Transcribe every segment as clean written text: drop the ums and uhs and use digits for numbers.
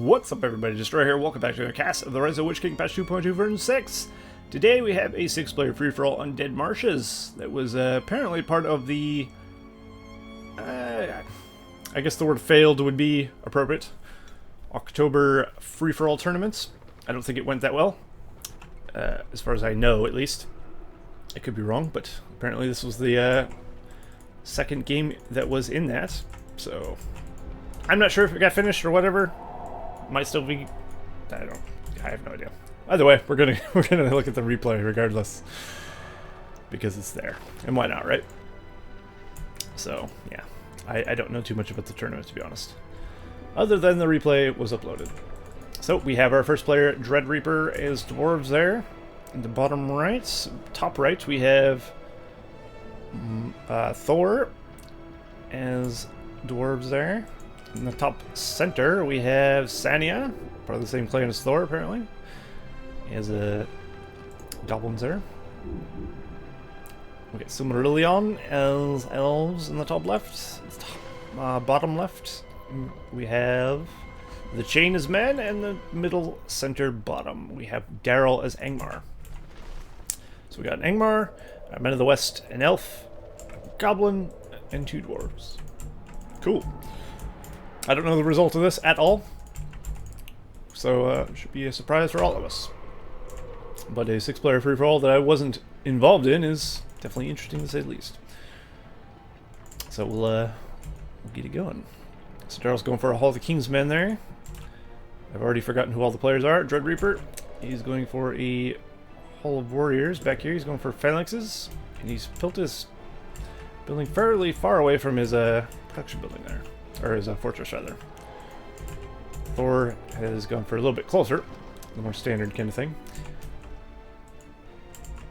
What's up, everybody? Destroyer here. Welcome back to the cast of the Rise of Witch King patch 2.2 version 6. Today we have a 6-player free-for-all on Dead Marshes that was apparently part of the... I guess the word failed would be appropriate. October free-for-all tournaments. I don't think it went that well. As far as I know, at least. I could be wrong, but apparently this was the second game that was in that. So, I'm not sure if it got finished or whatever. Might still be. I have no idea. Either way, we're gonna look at the replay regardless, because it's there, and why not, right? So yeah, I don't know too much about the tournament, to be honest, other than the replay was uploaded. So we have our first player, DreadReapr, as Dwarves there. In the bottom right, top right, we have Thor as Dwarves there. In the top center, we have Sania, part of the same clan as Thor, apparently. He has Goblins there. We get silmarilli as Elves in the top left. Bottom left, we have the Chain as men, and the middle center bottom, we have Daryl as Angmar. So we got an Angmar, a Men of the West, an Elf, a Goblin, and 2 Dwarves. Cool. I don't know the result of this at all, so it should be a surprise for all of us. But a 6-player free-for-all that I wasn't involved in is definitely interesting, to say the least. So we'll get it going. So Daryl's going for a Hall of the King's Men there. I've already forgotten who all the players are. DreadReapr, he's going for a Hall of Warriors back here. He's going for Phalanxes, and he's built his building fairly far away from his production building there. Or his fortress, rather. Thor has gone for a little bit closer, the more standard kind of thing.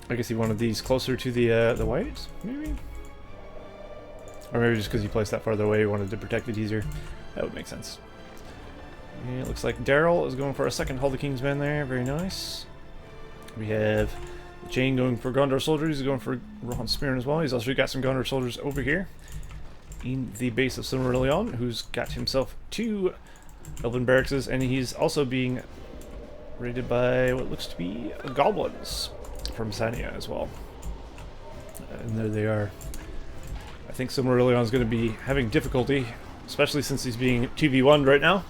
I guess he wanted these closer to the white, maybe? Or maybe just because he placed that farther away, he wanted to protect it easier. That would make sense. Yeah, it looks like Daryl is going for a second Hall of the King's Men there. Very nice. We have the Chain going for Gondor soldiers. He's going for Rohan Spearn as well. He's also got some Gondor soldiers over here in the base of Silmarillion, who's got himself 2 Elven barracks, and he's also being raided by what looks to be Goblins from Sania as well. And there they are. I think Silmarillion is going to be having difficulty, especially since he's being 2v1'd right now.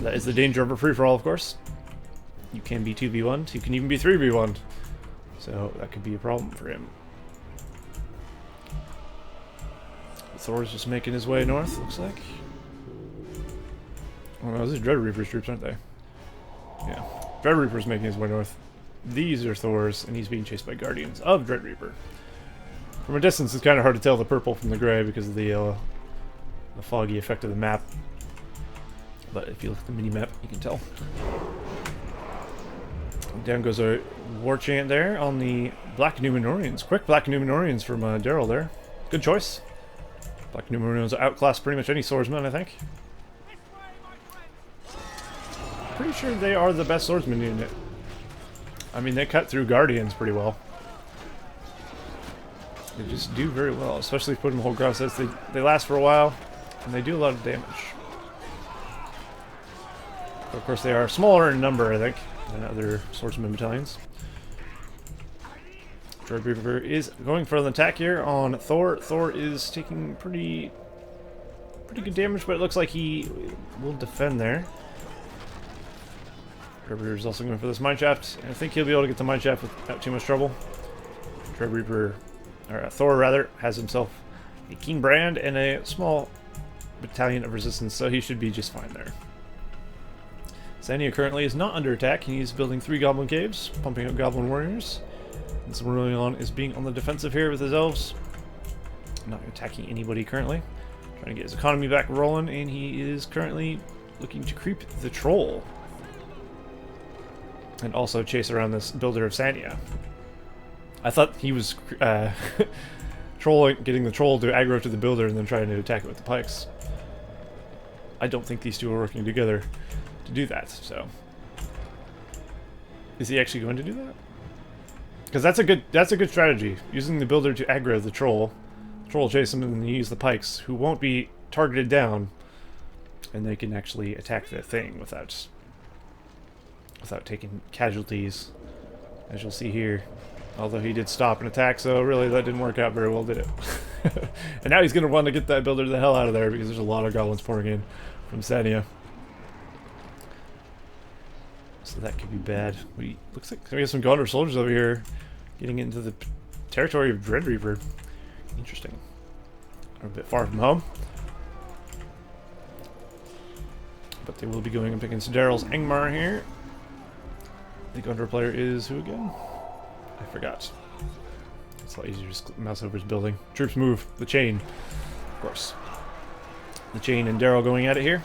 That is the danger of a free-for-all, of course. You can be 2v1'd, you can even be 3v1'd. So that could be a problem for him. Thor's just making his way north, looks like. Oh no, these are DreadReapr's troops, aren't they? Yeah. DreadReapr's making his way north. These are Thor's, and he's being chased by Guardians of DreadReapr. From a distance, it's kind of hard to tell the purple from the gray because of the foggy effect of the map. But if you look at the mini-map, you can tell. Down goes a war chant there on the Black Numenorians. Quick Black Numenorians from Daryl there. Good choice. Black Numenorians outclass pretty much any swordsman, I think. Pretty sure they are the best swordsman unit. I mean, they cut through Guardians pretty well. They just do very well, especially if you put them whole cross sets. They last for a while, and they do a lot of damage. But of course, they are smaller in number, I think, than other swordsman battalions. DreadReapr is going for an attack here on Thor. Thor is taking pretty good damage, but it looks like he will defend there. DreadReapr is also going for this mineshaft, and I think he'll be able to get the mineshaft without too much trouble. DreadReapr, or Thor rather, has himself a King Brand and a small battalion of resistance, so he should be just fine there. Sania currently is not under attack. He's building 3 Goblin Caves, pumping up Goblin Warriors. And Silmarillion is being on the defensive here with his elves. Not attacking anybody currently. Trying to get his economy back rolling, and he is currently looking to creep the troll. And also chase around this builder of Sania. I thought he was getting the troll to aggro to the builder and then trying to attack it with the pikes. I don't think these two are working together to do that, so. Is he actually going to do that? Because that's a good strategy. Using the builder to aggro the troll. The troll will chase him and then you use the pikes, who won't be targeted down and they can actually attack the thing without taking casualties, as you'll see here. Although he did stop and attack, so really that didn't work out very well, did it? And now he's going to want to get that builder the hell out of there because there's a lot of goblins pouring in from Sania. So that could be bad. Looks like we have some Gondor soldiers over here getting into the territory of DreadReapr. Interesting. They're a bit far from home. But they will be going up against Daryl's Angmar here. The Gondor player is who again? I forgot. It's a lot easier to just mouse over his building. Troops move. The chain. Of course. The chain and Daryl going at it here.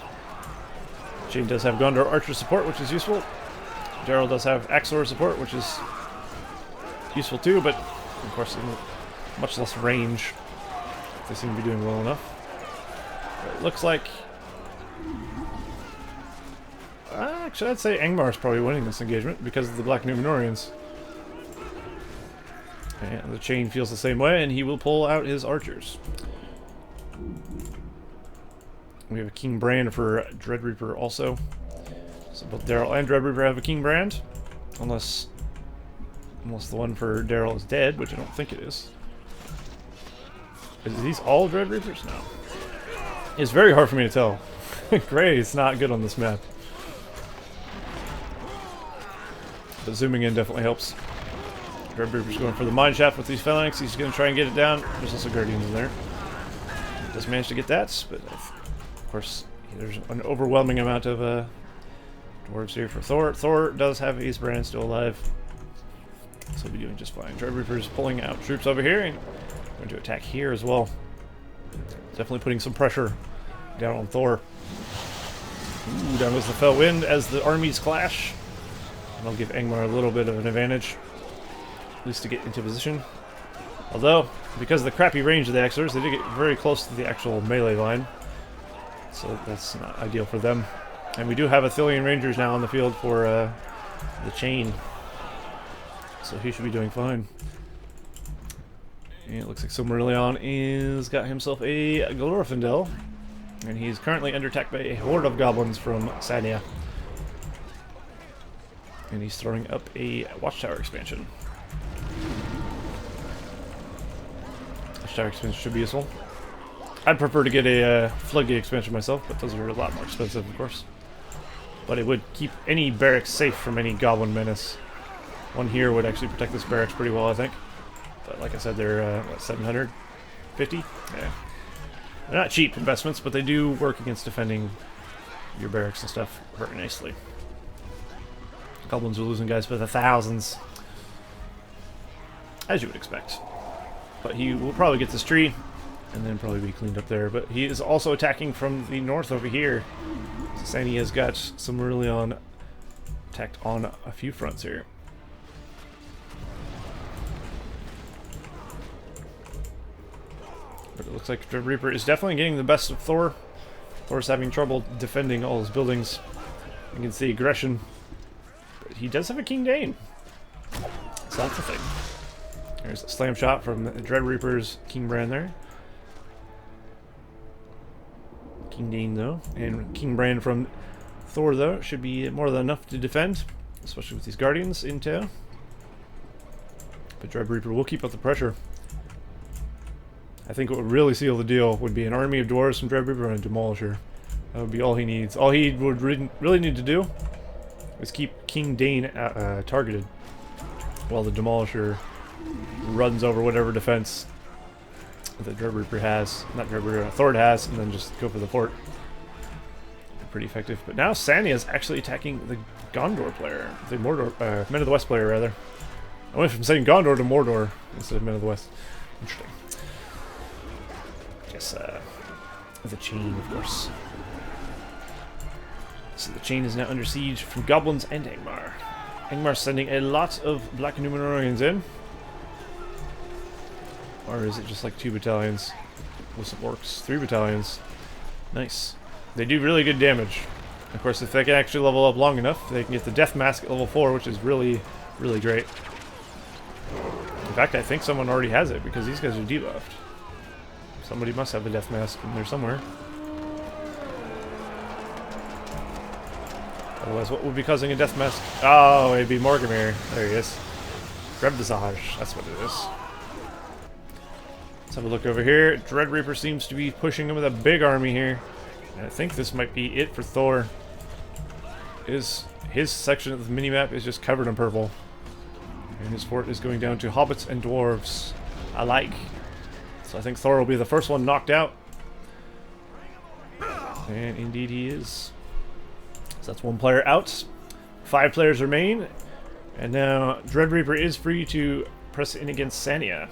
The chain does have Gondor archer support, which is useful. Daryl does have Axor support, which is useful too, but of course in much less range. They seem to be doing well enough. But it looks like... actually, I'd say Angmar is probably winning this engagement because of the Black Numenorians. And the chain feels the same way, and he will pull out his archers. We have a King Brand for DreadReapr also. So both Daryl and DreadReapr have a King Brand. Unless the one for Daryl is dead, which I don't think it is. Is these all DreadReapers? No. It's very hard for me to tell. Gray is not good on this map. But zooming in definitely helps. DreadReaper's going for the mine shaft with these phalanx. He's going to try and get it down. There's also Guardians in there. Does manage to get that, but of course there's an overwhelming amount of dwarves here for Thor. Thor does have Ace Brand still alive, so he'll be doing just fine. DreadReaper's pulling out troops over here and going to attack here as well. Definitely putting some pressure down on Thor. Ooh, down goes the fell wind as the armies clash. And I'll give Angmar a little bit of an advantage, at least to get into position. Although, because of the crappy range of the Axors, they did get very close to the actual melee line. So that's not ideal for them. And we do have Athelian Rangers now on the field for the chain. So he should be doing fine. And it looks like Silmarillion is got himself a Glorfindel. And he's currently under attack by a horde of goblins from Sania. And he's throwing up a Watchtower expansion. Watchtower expansion should be useful. I'd prefer to get a Floodgate expansion myself, but those are a lot more expensive, of course. But it would keep any barracks safe from any goblin menace. One here would actually protect this barracks pretty well, I think. But like I said, they're, what, 750? Yeah. They're not cheap investments, but they do work against defending your barracks and stuff very nicely. Goblins are losing guys by the thousands, as you would expect. But he will probably get this tree, and then probably be cleaned up there. But he is also attacking from the north over here. Sania has got Silmarillion attacked on a few fronts here. But it looks like DreadReapr is definitely getting the best of Thor. Thor's having trouble defending all his buildings. You can see aggression. But he does have a King Dane. So that's the thing. There's a slam shot from DreadReapr's King Brand there. King Dane though. And King Brand from Thor though should be more than enough to defend. Especially with these Guardians in tow. But DreadReapr will keep up the pressure. I think what would really seal the deal would be an army of dwarves from DreadReapr and a demolisher. That would be all he needs. All he would really need to do is keep King Dane targeted while the demolisher runs over whatever defense that DreadReapr has, not DreadReapr, Thor has, and then just go for the fort. Pretty effective. But now Sania is actually attacking the Gondor player, the Mordor, Men of the West player rather. I went from saying Gondor to Mordor instead of Men of the West. Interesting. Guess the chain, of course. So the chain is now under siege from Goblins and Angmar. Angmar's sending a lot of Black Numenorians in. Or is it just like 2 battalions with some orcs? 3 battalions. Nice. They do really good damage. Of course, if they can actually level up long enough, they can get the Death Mask at level 4, which is really, really great. In fact, I think someone already has it because these guys are debuffed. Somebody must have a Death Mask in there somewhere. Otherwise, what would be causing a death mask? Oh, it'd be Morgamir. There he is. Grab Visage. That's what it is. Let's have a look over here. DreadReapr seems to be pushing him with a big army here. And I think this might be it for Thor. His section of the minimap is just covered in purple. And his fort is going down to hobbits and dwarves. I like. So I think Thor will be the first one knocked out. And indeed he is. So that's one player out. 5 players remain. And now DreadReapr is free to press in against Sania,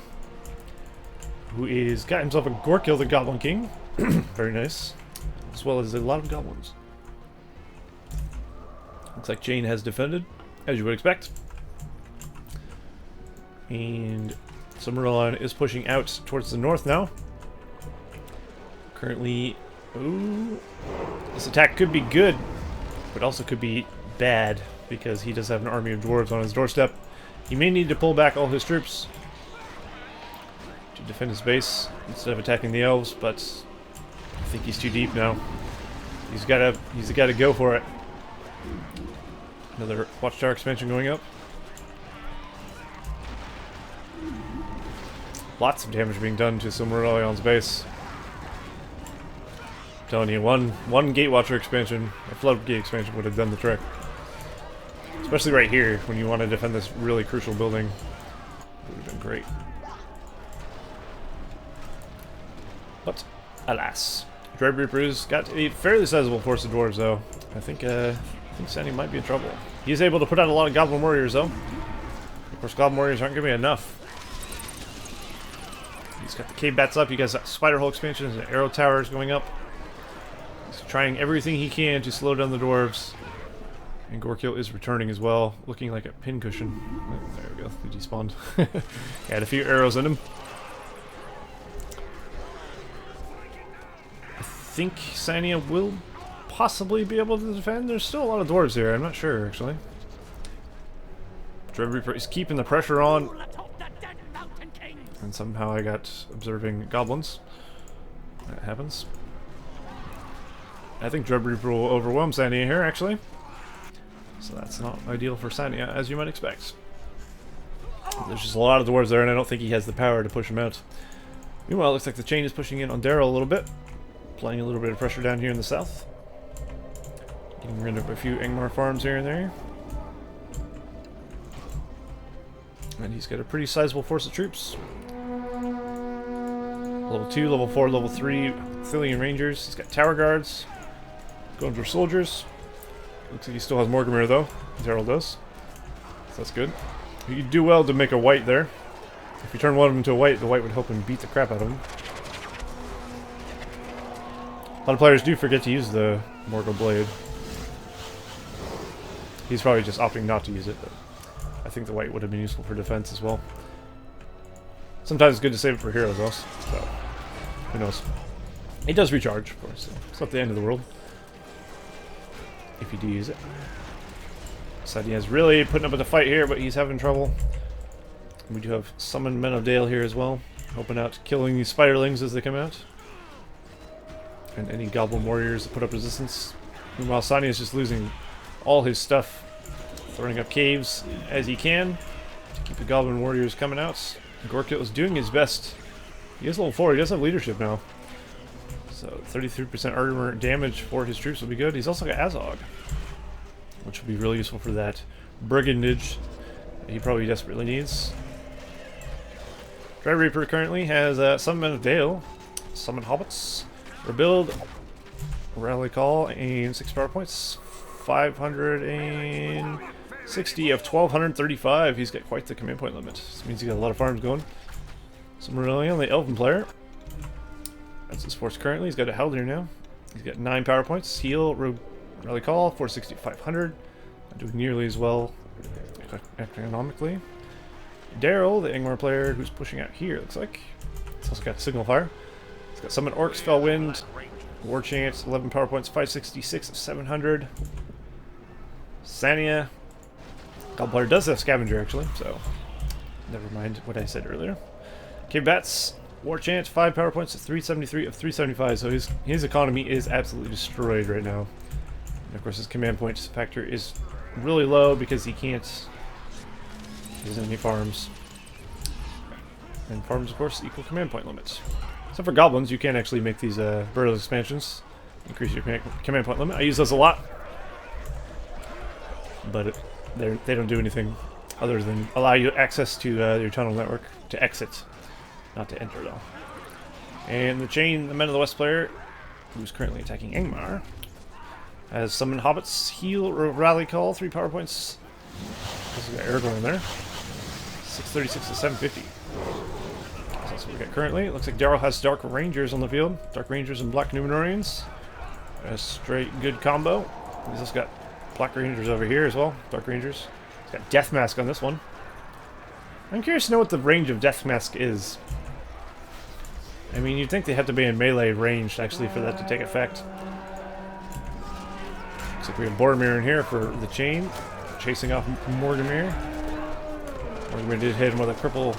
who is got himself a Gorkil the Goblin King. Very nice. As well as a lot of goblins. Looks like Jane has defended, as you would expect. And Silmarilli is pushing out towards the north now. Currently, ooh, this attack could be good, but also could be bad, because he does have an army of dwarves on his doorstep. He may need to pull back all his troops to defend his base instead of attacking the elves, but I think he's too deep now. He's gotta go for it. Another Watchtower expansion going up. Lots of damage being done to Silmarillion's base. I'm telling you, one Gatewatcher expansion, a Floodgate expansion would have done the trick. Especially right here, when you want to defend this really crucial building. It would have been great. But, alas. DreadReapr's got a fairly sizable force of dwarves, though. I think Sania might be in trouble. He's able to put out a lot of Goblin Warriors, though. Of course, Goblin Warriors aren't going to be enough. He's got the cave bats up. You guys got Spider Hole expansions and Arrow Towers going up. He's trying everything he can to slow down the dwarves. And Gorkil is returning as well, looking like a pincushion. There we go, he despawned. He had a few arrows in him. I think Sania will possibly be able to defend. There's still a lot of dwarves here, I'm not sure actually. DreadReapr is keeping the pressure on. And somehow I got observing goblins. That happens. I think DreadReapr will overwhelm Sania here actually. So that's not ideal for Sania, as you might expect. There's just a lot of dwarves there, and I don't think he has the power to push him out. Meanwhile, it looks like the chain is pushing in on Daryl a little bit. Applying a little bit of pressure down here in the south. Getting rid of a few Angmar farms here and there. And he's got a pretty sizable force of troops. Level 2, level 4, level 3 Thillian Rangers. He's got tower guards. Going for soldiers. Looks like he still has Morgamir though. Daryl does. So that's good. You could do well to make a white there. If you turn one of them into a white, the white would help him beat the crap out of him. A lot of players do forget to use the Morgul Blade. He's probably just opting not to use it, but I think the white would have been useful for defense as well. Sometimes it's good to save it for heroes also, so who knows. It does recharge, of course, so it's not the end of the world. If you do use it. Sania's really putting up with the fight here, but he's having trouble. We do have Summoned Men of Dale here as well, helping out killing these spiderlings as they come out. And any Goblin Warriors that put up resistance. Meanwhile, Sania's just losing all his stuff, throwing up caves as he can to keep the Goblin Warriors coming out. Gorkil is doing his best. He is level 4, he does have leadership now. So 33% armor damage for his troops will be good. He's also got Azog, which will be really useful for that brigandage that he probably desperately needs. DreadReapr currently has Summon Men of Dale, Summon Hobbits, Rebuild, Rally Call, and 6 power points. 560 of 1235. He's got quite the command point limit. This means he's got a lot of farms going. Silmarillion, the Elven player. That's his force currently. He's got a Haldir now. He's got 9 power points. Heal, Rally Call, 460, 500. Not doing nearly as well economically. Daryl, the Angmar player, who's pushing out here, looks like. He's also got Signal Fire. He's got Summon Orcs, Fell Wind, War Chant, 11 power points, 566 of 700. Sania. Goblin player does have Scavenger actually, so never mind what I said earlier. Cave Bats, War Chant, 5 power points, 373 of 375, so his economy is absolutely destroyed right now. And of course, his command point factor is really low because he can't. He doesn't have any farms. And farms, of course, equal command point limits. Except for goblins, you can actually make these burrow expansions. Increase your command point limit. I use those a lot. But they don't do anything other than allow you access to your tunnel network to exit. Not to enter, though. And the chain, the Men of the West player, who's currently attacking Angmar, has summoned Hobbits, heal, or rally call, 3 power points. We got Aragorn in there. 636 to 750. So that's what we got currently. It looks like Daryl has Dark Rangers on the field. Dark Rangers and Black Numenorians. A straight good combo. He's also got Black Rangers over here as well. Dark Rangers. He's got Death Mask on this one. I'm curious to know what the range of Death Mask is. I mean, you'd think they have to be in melee range actually for that to take effect. Looks like we have Boromir in here for the chain, chasing off Morgamir. Morgamir did hit him with a cripple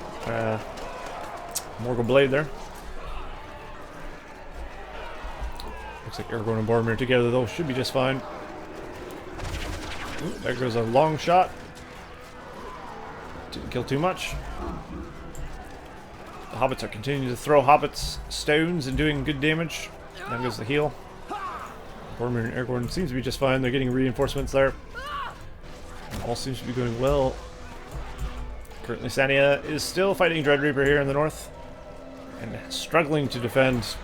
Morgul Blade there. Looks like Aragorn and Boromir together though should be just fine. Ooh, there goes a long shot. Didn't kill too much. The hobbits are continuing to throw hobbits stones and doing good damage. There goes the heal. Boromir and Aragorn seems to be just fine. They're getting reinforcements there. All seems to be going well. Currently Sania is still fighting DreadReapr here in the north. And struggling to defend.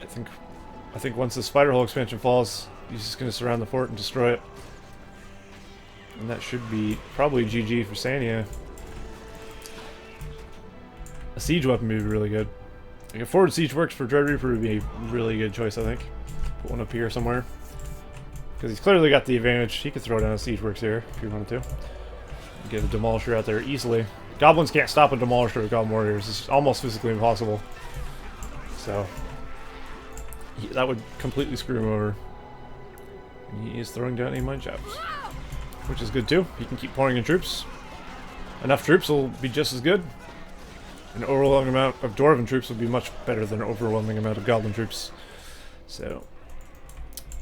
I think once the Spider Hole expansion falls, he's just going to surround the fort and destroy it. And that should be probably GG for Sania. A siege weapon would be really good. Like a forward siege works for DreadReapr would be a really good choice, I think. Put one up here somewhere. Because he's clearly got the advantage. He could throw down a siege works here if he wanted to. Get a demolisher out there easily. Goblins can't stop a demolisher with Goblin Warriors. It's almost physically impossible. So that would completely screw him over. And he is throwing down a mine shaft, which is good too. He can keep pouring in troops. Enough troops will be just as good. An overwhelming amount of Dwarven troops would be much better than an overwhelming amount of Goblin troops. So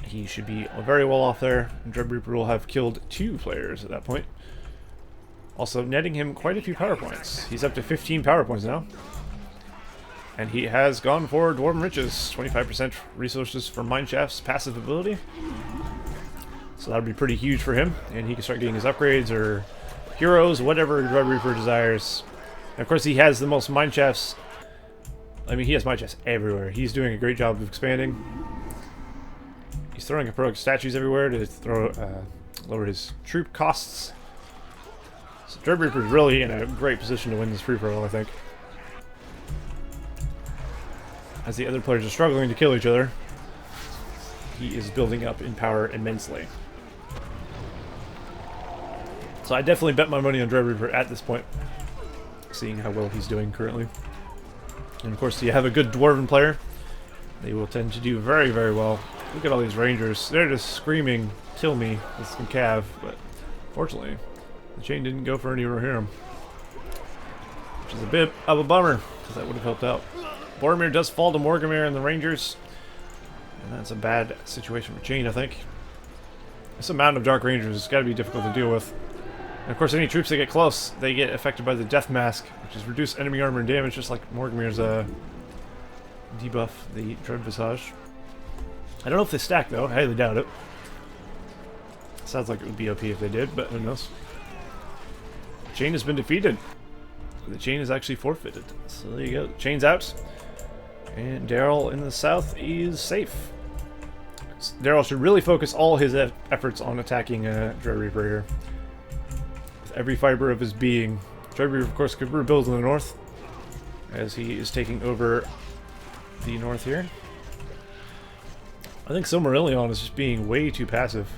he should be very well off there. And DreadReapr will have killed 2 players at that point. Also netting him quite a few power points. He's up to 15 power points now. And he has gone for Dwarven Riches. 25% resources for Mineshaft's passive ability. So that would be pretty huge for him. And he can start getting his upgrades or heroes, whatever DreadReapr desires. And of course he has the most Mineshafts. I mean, he has Mineshafts everywhere. He's doing a great job of expanding. He's throwing heroic statues everywhere to lower his troop costs. So DreadReapr is really in a great position to win this free-for-all, I think. As the other players are struggling to kill each other, he is building up in power immensely. So I definitely bet my money on DreadReapr at this point, seeing how well he's doing currently. And of course, you have a good Dwarven player, they will tend to do very, very well. Look at all these Rangers. They're just screaming, kill me with some cav, but fortunately, the chain didn't go for any Rohirrim. Which is a bit of a bummer, because that would have helped out. Boromir does fall to Morgamir and the Rangers. And that's a bad situation for Chain, I think. This amount of Dark Rangers has got to be difficult to deal with. And of course, any troops that get close, they get affected by the Death Mask, which is reduced enemy armor and damage, just like Morgamir's debuff, the Dread Visage. I don't know if they stack, though. I highly doubt it. Sounds like it would be OP if they did, but who knows. Chain has been defeated. The chain is actually forfeited. So there you go. Chain's out. And Daryl in the south is safe. Daryl should really focus all his efforts on attacking DreadReapr here. With every fiber of his being. DreadReapr, of course, could rebuild in the north, as he is taking over the north here. I think Silmarillion is just being way too passive.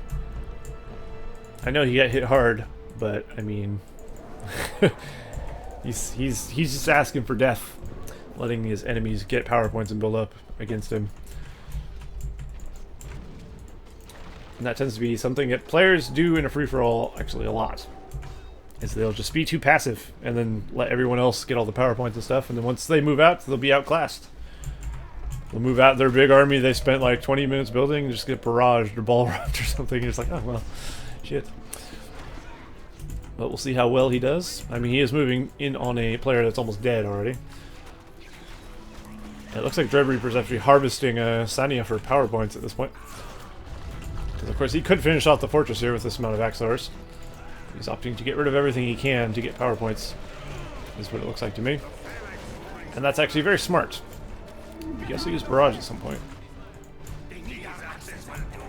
I know he got hit hard, but I mean, he's just asking for death, letting his enemies get power points and build up against him. And that tends to be something that players do in a free-for-all actually a lot. Is they'll just be too passive and then let everyone else get all the power points and stuff, and then once they move out, they'll be outclassed. They'll move out their big army they spent like 20 minutes building and just get barraged or ball rocked or something. And it's like, oh well, shit. But we'll see how well he does. I mean, he is moving in on a player that's almost dead already. It looks like DreadReapr's actually harvesting Sania for power points at this point. Because of course he could finish off the fortress here with this amount of Axors. He's opting to get rid of everything he can to get power points, is what it looks like to me. And that's actually very smart. He also used barrage at some point.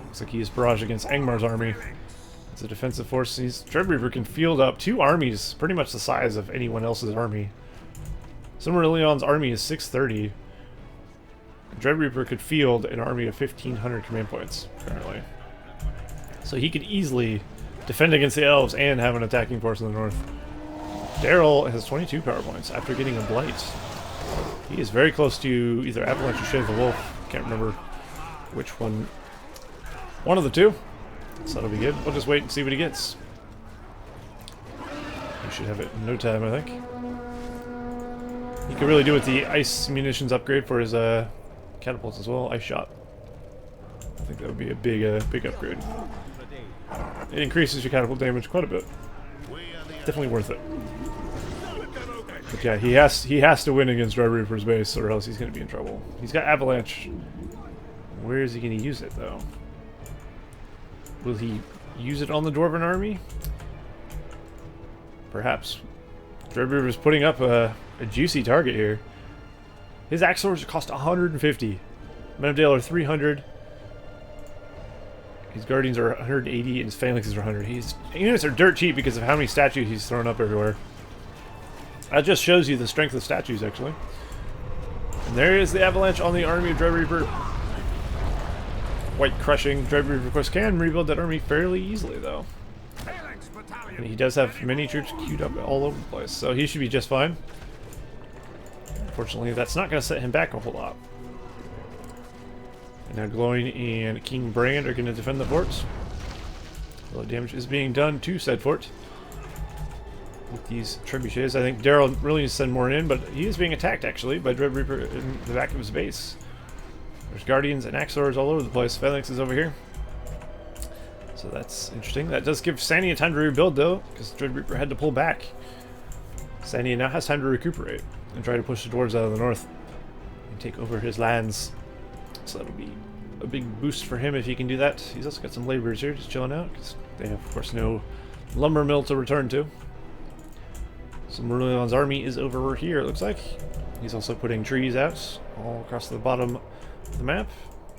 Looks like he used barrage against Angmar's army. It's a defensive force. DreadReapr can field up 2 armies, pretty much the size of anyone else's army. Silmarillion's army is 630. DreadReapr could field an army of 1,500 command points, currently. So he could easily defend against the Elves and have an attacking force in the north. Daryl has 22 power points after getting a Blight. He is very close to either Avalanche or Shade of the Wolf. Can't remember which one. One of the two. So that'll be good. We'll just wait and see what he gets. He should have it in no time, I think. He could really do with the ice munitions upgrade for his catapults as well. Ice shot. I think that would be a big upgrade. It increases your catapult damage quite a bit. Definitely worth it. But yeah, he has to win against DreadReapr's base, or else he's going to be in trouble. He's got Avalanche. Where is he going to use it, though? Will he use it on the Dwarven army? Perhaps. DreadReapr is putting up a juicy target here. His Axors cost 150. Men of Dale are 300. His Guardians are 180, and his Phalanxes are 100. His units are dirt cheap because of how many statues he's thrown up everywhere. That just shows you the strength of statues, actually. And there is the Avalanche on the army of DreadReapr. Quite crushing. DreadReapr, of course, can rebuild that army fairly easily, though. And he does have many troops queued up all over the place, so he should be just fine. Unfortunately, that's not going to set him back a whole lot. And now Glowing and King Brand are going to defend the forts. A lot of damage is being done to said fort with these trebuchets. I think Daryl really needs to send more in, but he is being attacked, actually, by DreadReapr in the back of his base. There's Guardians and Axors all over the place. Phalanx is over here. So that's interesting. That does give Sania time to rebuild, though, because DreadReapr had to pull back. Sania now has time to recuperate and try to push the Dwarves out of the north and take over his lands. So that'll be a big boost for him if he can do that. He's also got some laborers here just chilling out, because they have, of course, no lumber mill to return to. So Merlion's army is over here, it looks like. He's also putting trees out all across the bottom of the map.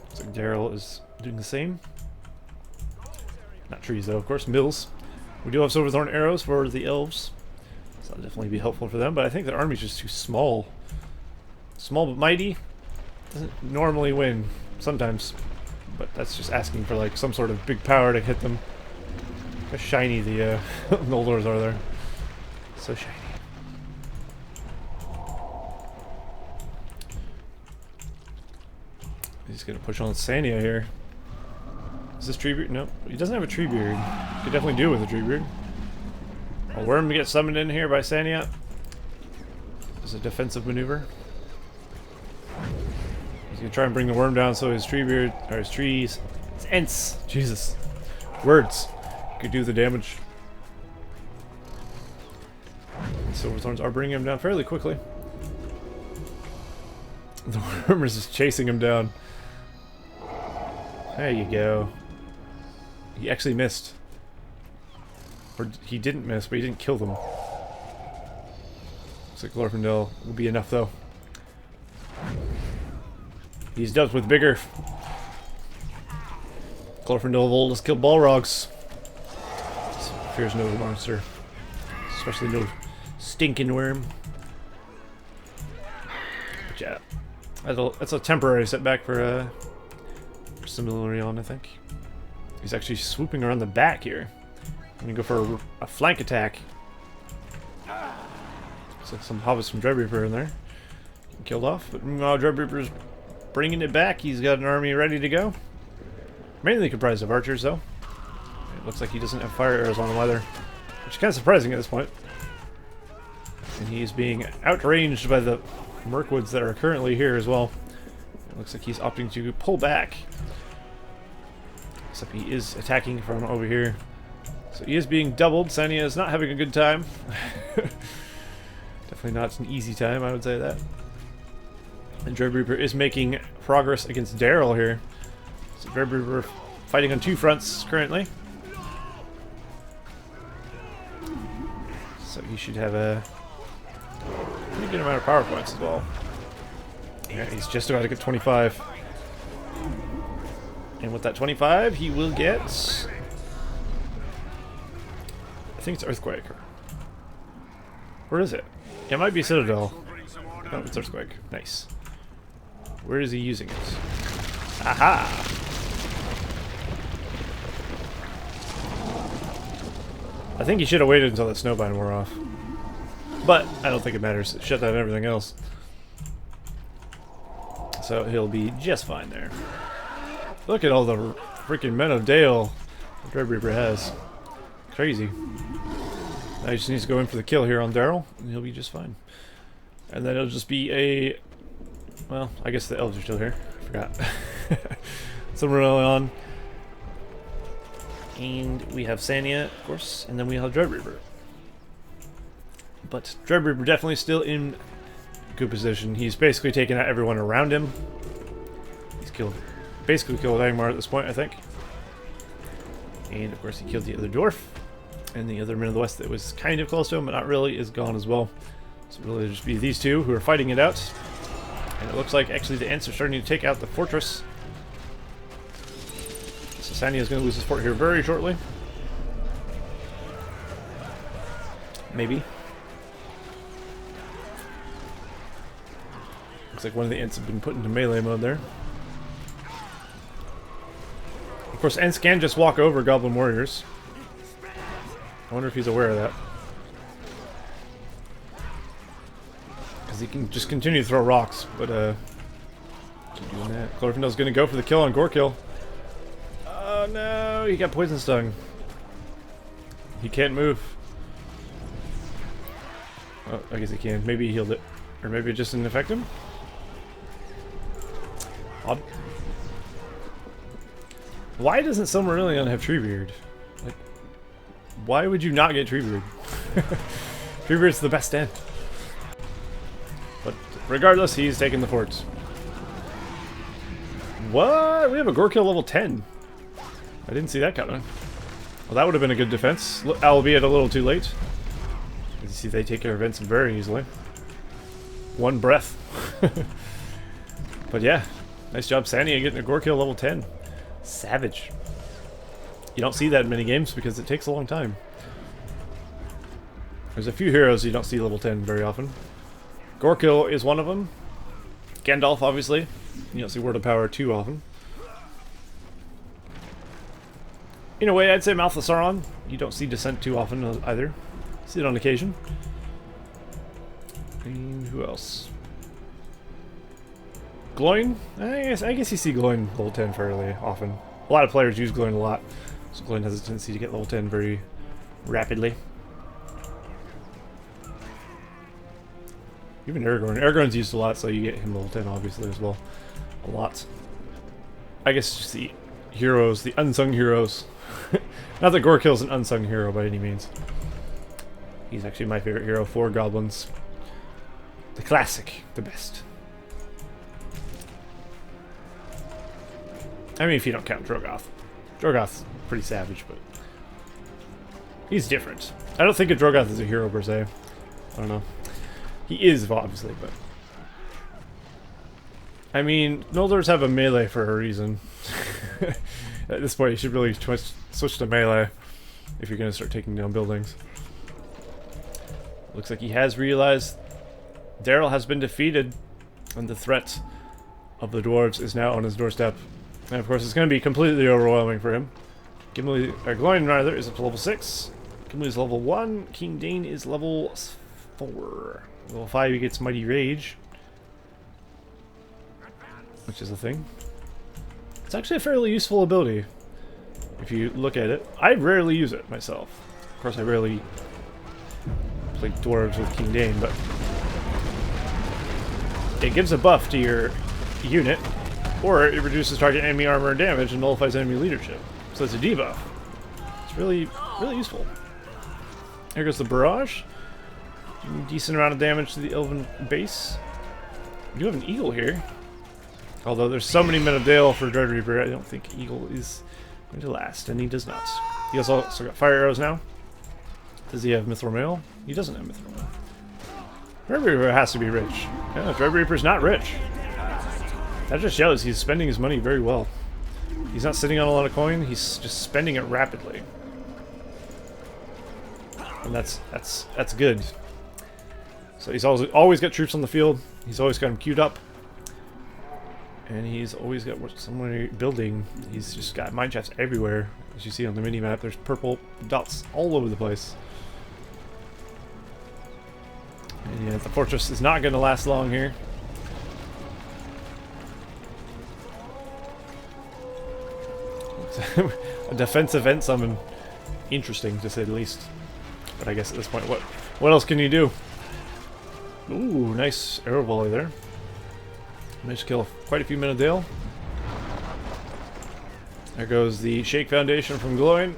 Looks like Daryl is doing the same. Not trees, though, of course, mills. We do have Silverthorn arrows for the Elves, so that'll definitely be helpful for them, but I think their army's just too small. Small but mighty. Doesn't normally win, sometimes, but that's just asking for like some sort of big power to hit them. Look how shiny the Noldors are there. So shiny. He's gonna push on Sania here. Is this Treebeard? No, he doesn't have a Treebeard. Could definitely do with a Treebeard. A worm gets summoned in here by Sania. It's a defensive maneuver. He's gonna try and bring the worm down so his Treebeard, or his trees, his Ents, Jesus, words, could do the damage. And Silverthorns are bringing him down fairly quickly. The worm is just chasing him down. There you go. He actually missed. Or he didn't miss, but he didn't kill them. Looks like Glorfindel will be enough, though. He's dealt with bigger. Glorfindel of old has killed Balrogs. Fears no monster. Especially no stinking worm. But yeah, that's a temporary setback for Silmarillion, I think. He's actually swooping around the back here. I'm gonna go for a flank attack. Looks like some hobbits from DreadReapr in there. Killed off, but meanwhile DreadReapr's bringing it back. He's got an army ready to go. Mainly comprised of archers, though. It looks like he doesn't have fire arrows on him either, which is kind of surprising at this point. And he's being outranged by the Mirkwoods that are currently here as well. Looks like he's opting to pull back. Except he is attacking from over here. So he is being doubled. Sania is not having a good time. Definitely not an easy time, I would say that. And DreadReapr is making progress against Daryl here. So DreadReapr fighting on two fronts currently. So he should have a pretty good amount of power points as well. Yeah, he's just about to get 25. And with that 25, he will get... I think it's Earthquake. Where is it? It might be Citadel. No, it's Earthquake. Nice. Where is he using it? Aha! I think he should have waited until that snowbind wore off. But I don't think it matters. It shut down everything else. So he'll be just fine there. Look at all the freaking men of Dale DreadReapr has. Crazy. Now he just needs to go in for the kill here on Daryl, and he'll be just fine. And then it'll just be a... Well, I guess the Elves are still here. I forgot. Silmarilli on. And we have Sania, of course, and then we have DreadReapr. But DreadReapr definitely still in good position. He's basically taken out everyone around him. He's basically killed Angmar at this point, I think. And of course he killed the other dwarf. And the other men of the west that was kind of close to him, but not really, is gone as well. So really it'll just be these two who are fighting it out. And it looks like actually the Ents are starting to take out the fortress. So Sania is going to lose his fort here very shortly. Maybe. Looks like one of the Ents have been put into melee mode there. Of course, Ents can just walk over Goblin warriors. I wonder if he's aware of that. Because he can just continue to throw rocks, but keep doing that. Glorfindel's going to go for the kill on Gorekill. Oh no, he got poison stung. He can't move. Oh, I guess he can. Maybe he healed it. Or maybe it just didn't affect him? Odd. Why doesn't Silmarillion have Treebeard? Like, why would you not get Treebeard? Treebeard's the best end. But regardless, he's taking the forts. What? We have a Gorekill level 10. I didn't see that coming. Well, that would have been a good defense, albeit a little too late. As you see, they take care of Vincent very easily. One breath. But yeah, nice job, Sania, getting a Gorekill level 10. Savage. You don't see that in many games because it takes a long time. There's a few heroes you don't see level 10 very often. Gorekill is one of them. Gandalf, obviously. You don't see Word of Power too often. In a way, I'd say Mouth of Sauron. You don't see Descent too often either. See it on occasion. And who else? Gloin? I guess you see Gloin level 10 fairly often. A lot of players use Gloin a lot, so Gloin has a tendency to get level 10 very rapidly. Even Aragorn. Aragorn's used a lot, so you get him level 10 obviously as well. A lot. I guess just the heroes, the unsung heroes. Not that Gorekill's an unsung hero by any means. He's actually my favorite hero for Goblins. The classic, the best. I mean, if you don't count Drogoth. Drogoth's pretty savage, but he's different. I don't think of Drogoth as a hero per se. I don't know. He is, obviously, but I mean, Noldors have a melee for a reason. At this point, you should really switch to melee if you're going to start taking down buildings. Looks like he has realized Daryl has been defeated, and the threat of the Dwarves is now on his doorstep. And of course, it's going to be completely overwhelming for him. Gloin rather is up to level 6. Gimli is level 1. King Dane is level 4. Level 5 he gets Mighty Rage, which is a thing. It's actually a fairly useful ability if you look at it. I rarely use it myself. Of course, I rarely play Dwarves with King Dane, but it gives a buff to your unit Or it reduces target enemy armor and damage and nullifies enemy leadership. So it's a debuff. It's really useful. Here goes the barrage. Doing a decent amount of damage to the elven base. We do have an eagle here. Although there's so many men of Dale for DreadReapr, I don't think eagle is going to last, and he does not. He also got fire arrows now. Does he have mithril mail? He doesn't have mithril mail. DreadReapr has to be rich. Yeah, DreadReapr's not rich. That just shows he's spending his money very well. He's not sitting on a lot of coin, he's just spending it rapidly. And that's good. So he's always got troops on the field. He's always got them queued up. And he's always got someone building. He's just got mine shafts everywhere. As you see on the mini-map, there's purple dots all over the place. And yeah, the fortress is not going to last long here. A defensive end summon. Interesting, to say the least. But I guess at this point, what else can you do? Ooh, nice arrow volley there. Managed to kill quite a few men of Dale. There goes the Shake Foundation from glowing.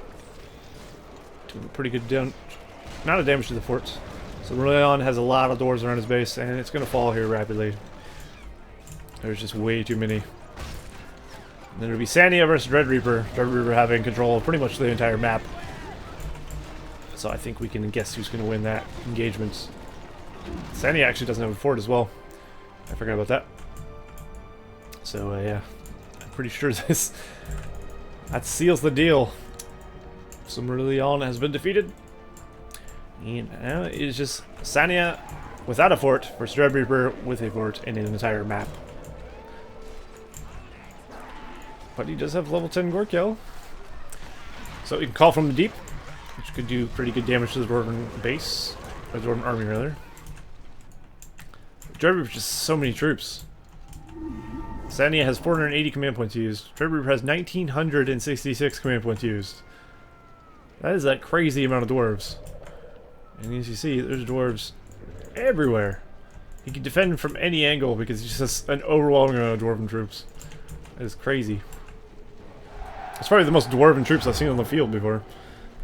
Doing pretty good amount of damage to the forts. So Leon has a lot of doors around his base, and it's going to fall here rapidly. There's just way too many. And then it'll be Sania versus DreadReapr. DreadReapr having control of pretty much the entire map. So I think we can guess who's going to win that engagement. Sania actually doesn't have a fort as well. I forgot about that. So yeah, I'm pretty sure that seals the deal. Silmarilli has been defeated. And now it is just Sania without a fort versus DreadReapr with a fort and an entire map. But he does have level 10 Gorkiel. So he can call from the deep, which could do pretty good damage to the Dwarven base. Or the Dwarven army, rather. DreadReapr just so many troops. Sania has 480 command points used. DreadReapr has 1966 command points used. That is that crazy amount of dwarves. And as you see, there's dwarves everywhere. He can defend from any angle because he just has an overwhelming amount of dwarven troops. That is crazy. It's probably the most dwarven troops I've seen on the field before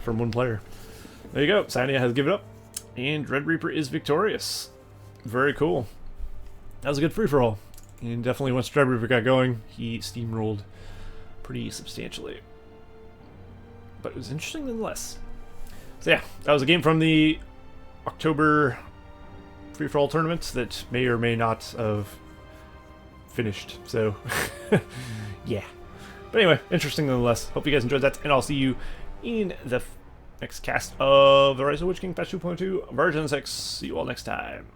from one player. There you go. Sania has given up, and DreadReapr is victorious. Very cool. That was a good free-for-all. And definitely once DreadReapr got going, he steamrolled pretty substantially. But it was interesting nonetheless. So yeah, that was a game from the October free-for-all tournament that may or may not have finished. So, yeah. But anyway, interesting nonetheless. Hope you guys enjoyed that, and I'll see you in the next cast of the Rise of the Witch King Patch 2.2 version 6. See you all next time.